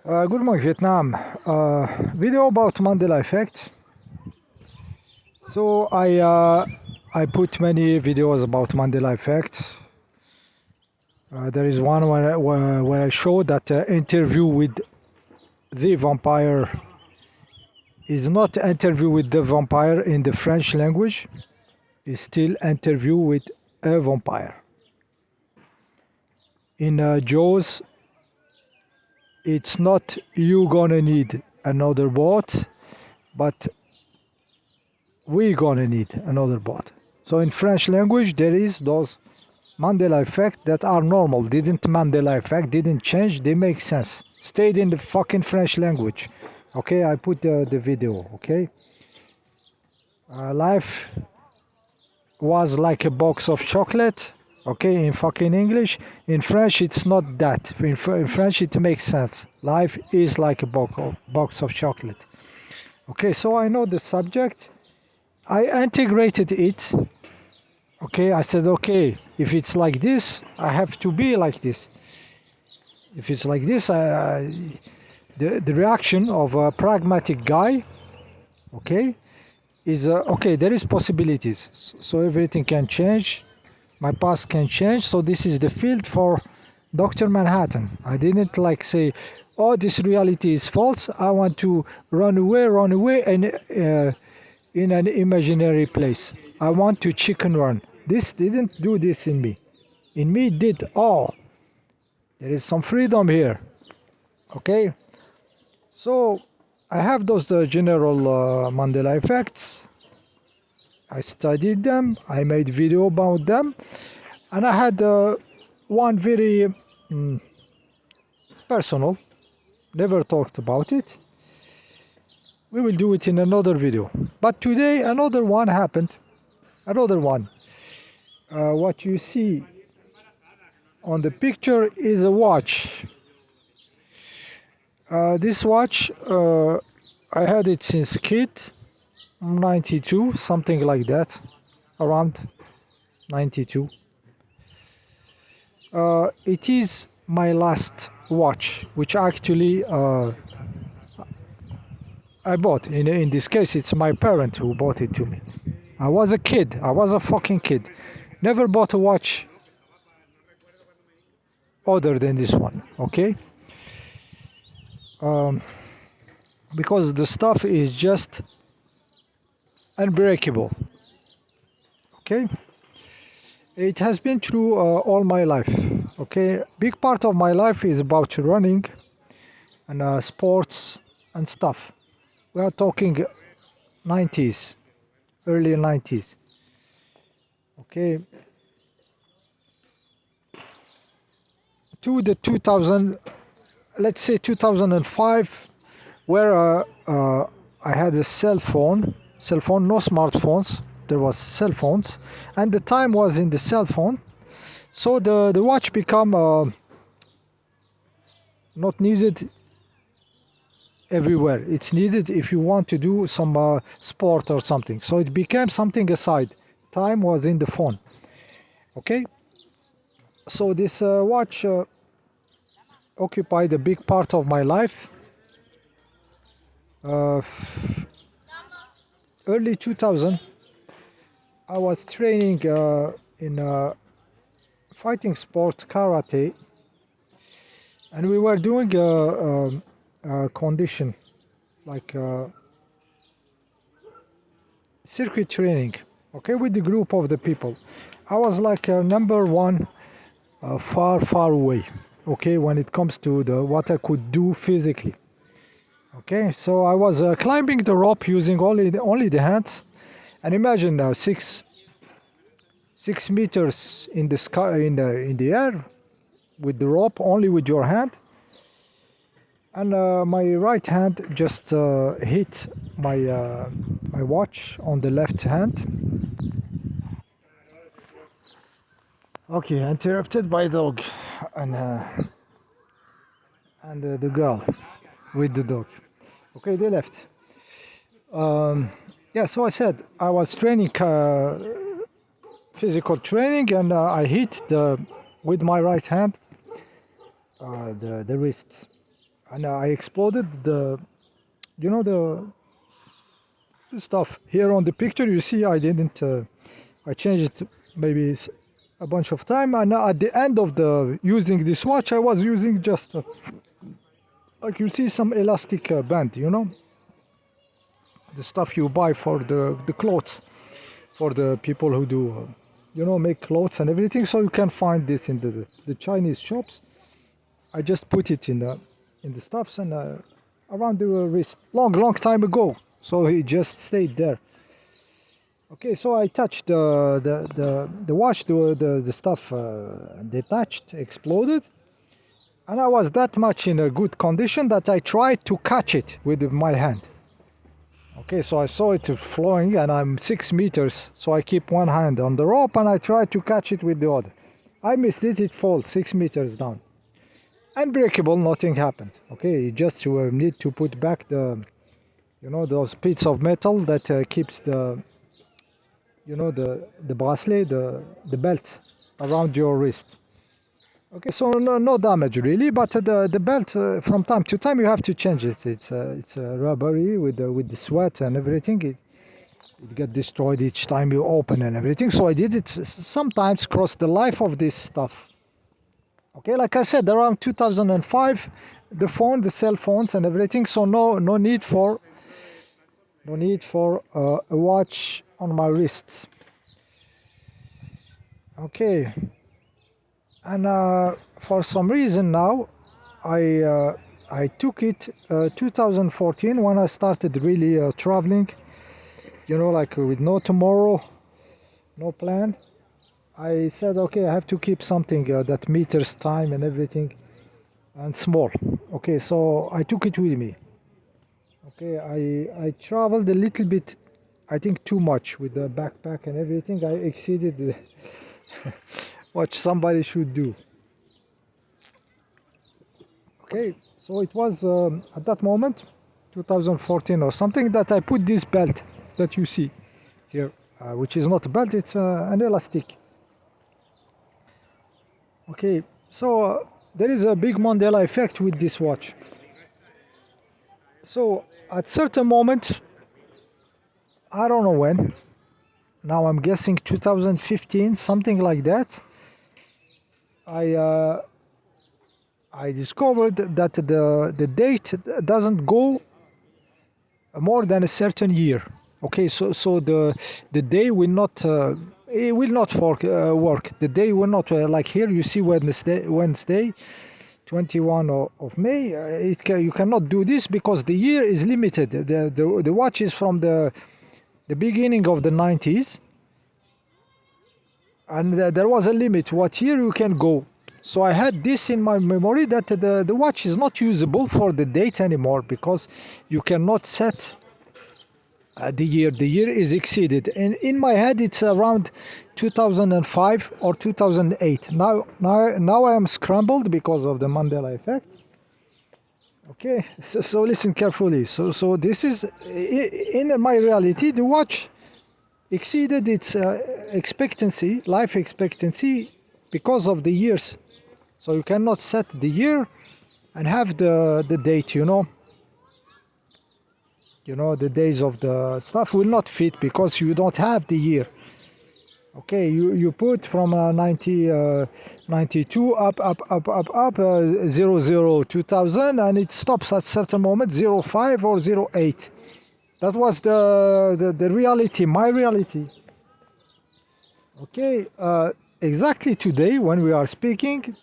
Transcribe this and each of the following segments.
Good morning, Vietnam. Video about Mandela effect. So I put many videos about Mandela effect. There is one where I show that interview with the vampire is not interview with the vampire in the French language. It's still interview with a vampire. In Jaws, it's not you gonna need another boat, but we gonna need another boat. So in French language there is those Mandela effect that are normal, didn't Mandela effect, didn't change, they make sense, stayed in the fucking French language. Okay, I put the video. Okay, life was like a box of chocolate. Okay, in fucking English. In French it's not that. In French it makes sense. Life is like a box of chocolate. Okay, so I know the subject, I integrated it. Okay, I said, okay, if it's like this, I have to be like this. If it's like this, the reaction of a pragmatic guy, okay, is okay, there is possibilities. So everything can change. My past can change. So this is the field for Dr. Manhattan. I didn't like say, oh, this reality is false. I want to run away, and in an imaginary place. I want to chicken run. This didn't do this in me. In me it did. Oh, there is some freedom here. Okay, so I have those general Mandela effects. I studied them. I made video about them, and I had one very personal. Never talked about it. We will do it in another video. But today another one happened. Another one. What you see on the picture is a watch. This watch, I had it since kid, 92, something like that, around 92. It is my last watch, which actually I bought. In this case, it's my parent who bought it to me. I was a kid. I was a fucking kid. Never bought a watch other than this one. Okay. Because the stuff is just unbreakable. Okay. It has been through all my life. Okay. Big part of my life is about running and sports and stuff. We are talking 90s, early 90s. Okay, to the 2000, let's say 2005, where I had a cell phone, no smartphones, there was cell phones, and the time was in the cell phone, so the watch become not needed everywhere. It's needed if you want to do some sport or something, so it became something aside. Time was in the phone. Okay, so this watch occupied a big part of my life. Early 2000, I was training in fighting sport, karate, and we were doing condition, like circuit training, okay, with the group of the people. I was like number one, far away, okay, when it comes to what I could do physically. Okay, so I was climbing the rope using only the hands, and imagine now 6 meters in the sky, in the air, with the rope only with your hand. And my right hand just hit my watch on the left hand. Okay, interrupted by dog and the girl with the dog. Okay, they left. Yeah, so I said I was training physical training, and I hit with my right hand the wrist. and I exploded the stuff here on the picture. You see, I didn't. I changed it maybe a bunch of time, and at the end of the using this watch, I was using just like you see some elastic band. The stuff you buy for the clothes for the people who do make clothes and everything. So you can find this in the Chinese shops. I just put it in the stuffs and around the wrist long time ago, so he just stayed there. Okay, so I touched the watch, the stuff detached, exploded, and I was that much in a good condition that I tried to catch it with my hand. Okay, so I saw it flowing, and I'm 6 meters, so I keep one hand on the rope and I try to catch it with the other. I missed it, it falls 6 meters down. Unbreakable, nothing happened. Okay, you just need to put back those bits of metal that keeps the bracelet, the belt around your wrist. Okay, so no damage really, but the belt from time to time you have to change it. It's rubbery with the sweat and everything. It get destroyed each time you open and everything. So I did it sometimes across the life of this stuff. Okay, like I said, around 2005, the cell phones and everything. So no need for a watch on my wrists. Okay. And for some reason now, I took it 2014 when I started really traveling, like with no tomorrow, no plan. I said, okay, I have to keep something that meters time and everything, and small. Okay, so I took it with me. Okay, I traveled a little bit, I think too much with the backpack and everything. I exceeded what somebody should do. Okay, so it was at that moment 2014 or something that I put this belt that you see here, which is not a belt, it's an elastic. Okay, so there is a big Mandela effect with this watch. So at certain moment, I don't know when, now I'm guessing 2015, something like that, I discovered that the date doesn't go more than a certain year. Okay, so the day will not it will not work. The day will not like here you see Wednesday 21 of May. You cannot do this because the year is limited. The watch is from the beginning of the 90s, and there was a limit what year you can go. So I had this in my memory that the watch is not usable for the date anymore because you cannot set the year. The year is exceeded. And in my head it's around 2005 or 2008. Now I am scrambled because of the Mandela effect. Okay, so listen carefully. So this is, in my reality, the watch exceeded its life expectancy because of the years. So you cannot set the year and have the date, the days of the stuff will not fit because you don't have the year. Okay, you put from 92 up 00 2000, and it stops at certain moment 05 or 08. That was the reality, my reality. Okay, exactly today when we are speaking,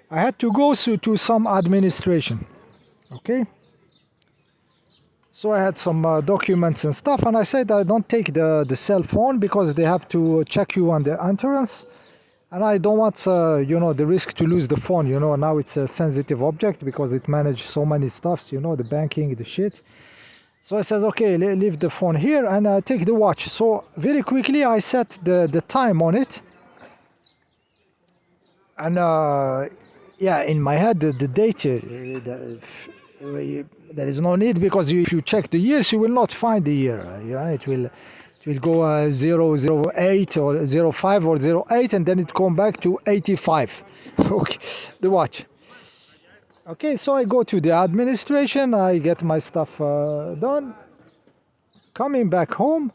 I had to go to some administration. Okay, so I had some documents and stuff, and I said I don't take the cell phone because they have to check you on the entrance, and I don't want the risk to lose the phone. Now it's a sensitive object because it manages so many stuffs, the banking, the shit. So I said, okay, leave the phone here and take the watch. So very quickly I set the time on it, and yeah, in my head the date, there is no need because if you check the years you will not find the year. It will go 008 or 05 or 08, and then it come back to 85. Okay, the watch. Okay, so I go to the administration, I get my stuff done. Coming back home,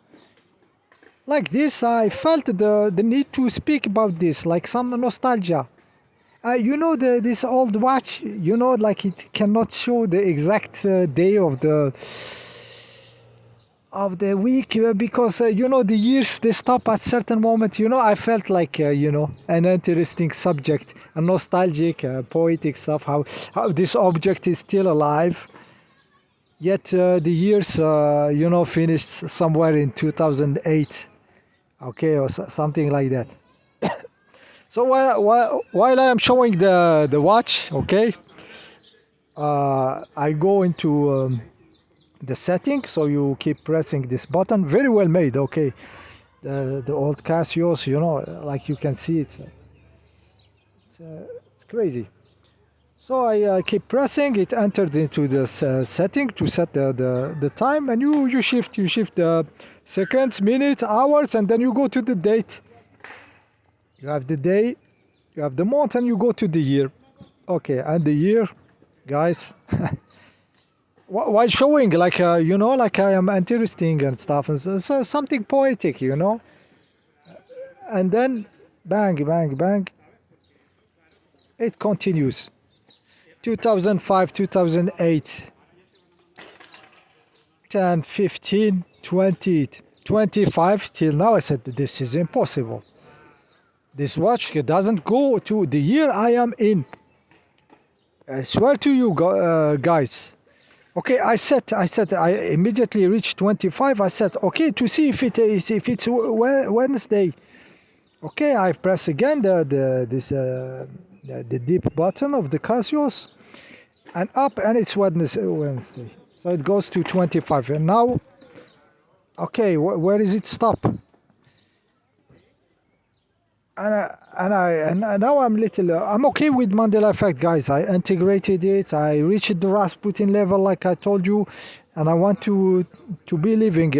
like this, I felt the need to speak about this, like some nostalgia. You know this old watch. You know, like it cannot show the exact day of the week because you know the years they stop at certain moment. You know, I felt like you know an interesting subject, a nostalgic, poetic stuff. How this object is still alive, yet the years you know finished somewhere in 2008. Okay, or something like that. So while I am showing the watch, okay, I go into the setting. So you keep pressing this button. Very well made, okay. The old Casios, you know, like you can see it. It's crazy. So I keep pressing. It entered into this setting to set the time, and you shift the seconds, minutes, hours, and then you go to the date. You have the day, you have the month, and you go to the year. Okay, and the year, guys. While showing, like you know, like I am interesting and stuff, and so something poetic, you know. And then, bang, bang, bang. It continues. 2005, 2008, 10, 15, 20, 25. Till now, I said this is impossible. This watch doesn't go to the year I am in. I swear to you, guys. Okay, I immediately reached 25. I said, okay, to see if it's Wednesday. Okay, I press again the deep button of the Casios, and up, and it's Wednesday. So it goes to 25, and now, okay, where is it stop? And now I'm okay with Mandela effect, guys. I integrated it. I reached the Rasputin level, like I told you, and I want to be living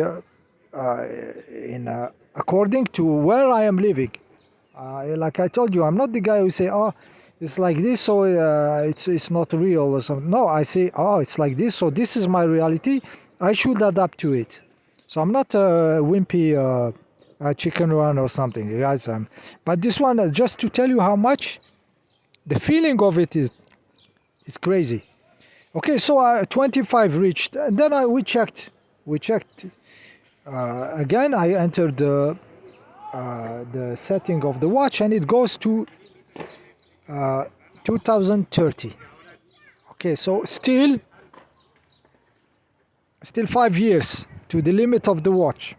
in according to where I am living. Like I told you, I'm not the guy who say, "Oh, it's like this, so it's not real" or something. No, I say, "Oh, it's like this, so this is my reality. I should adapt to it." So I'm not a wimpy chicken run or something, guys. But this one, just to tell you how much the feeling of it is crazy. Okay, so 25 reached, and then we checked. We checked again. I entered the setting of the watch, and it goes to 2030. Okay, so still 5 years to the limit of the watch,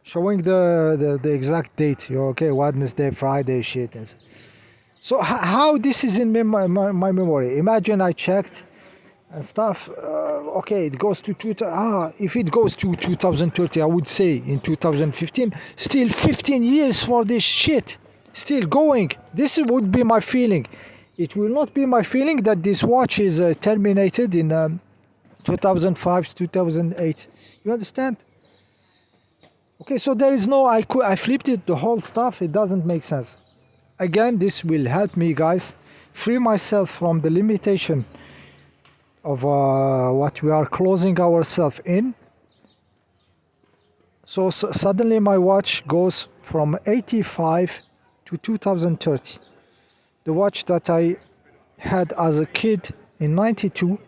showing the exact date. Okay, Wednesday, Friday, shit. So how this is in my memory? Imagine I checked and stuff. Okay, it goes to if it goes to 2030, I would say in 2015. Still 15 years for this shit. Still going. This would be my feeling. It will not be my feeling that this watch is terminated in 2005, 2008. You understand? Okay, so there is no. I flipped it, the whole stuff. It doesn't make sense. Again, this will help me, guys, free myself from the limitation of what we are closing ourselves in. So suddenly my watch goes from 85 to 2030. The watch that I had as a kid in 92,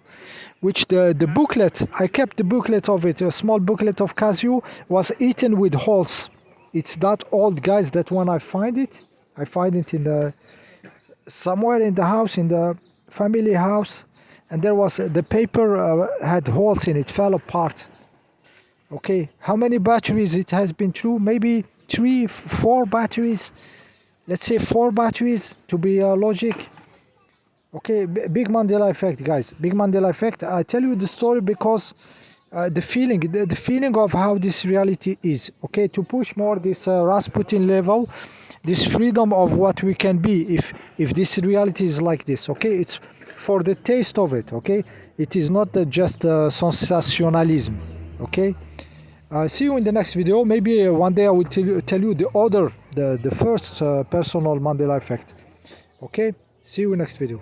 which the booklet, I kept the booklet of it, a small booklet of Casio, was eaten with holes. It's that old, guys, that when I find it in the somewhere in the house, in the family house, and there was the paper had holes in it, fell apart. Okay, how many batteries it has been through? Maybe 3, 4 batteries. Let's say 4 batteries to be logic. Okay, big Mandela effect, guys. Big Mandela effect. I tell you the story because the feeling of how this reality is. Okay, to push more this Rasputin level, this freedom of what we can be if this reality is like this. Okay, it's for the taste of it. Okay, it is not just sensationalism. Okay. See you in the next video. Maybe one day I will tell you the first personal Mandela effect. Okay, see you in next video.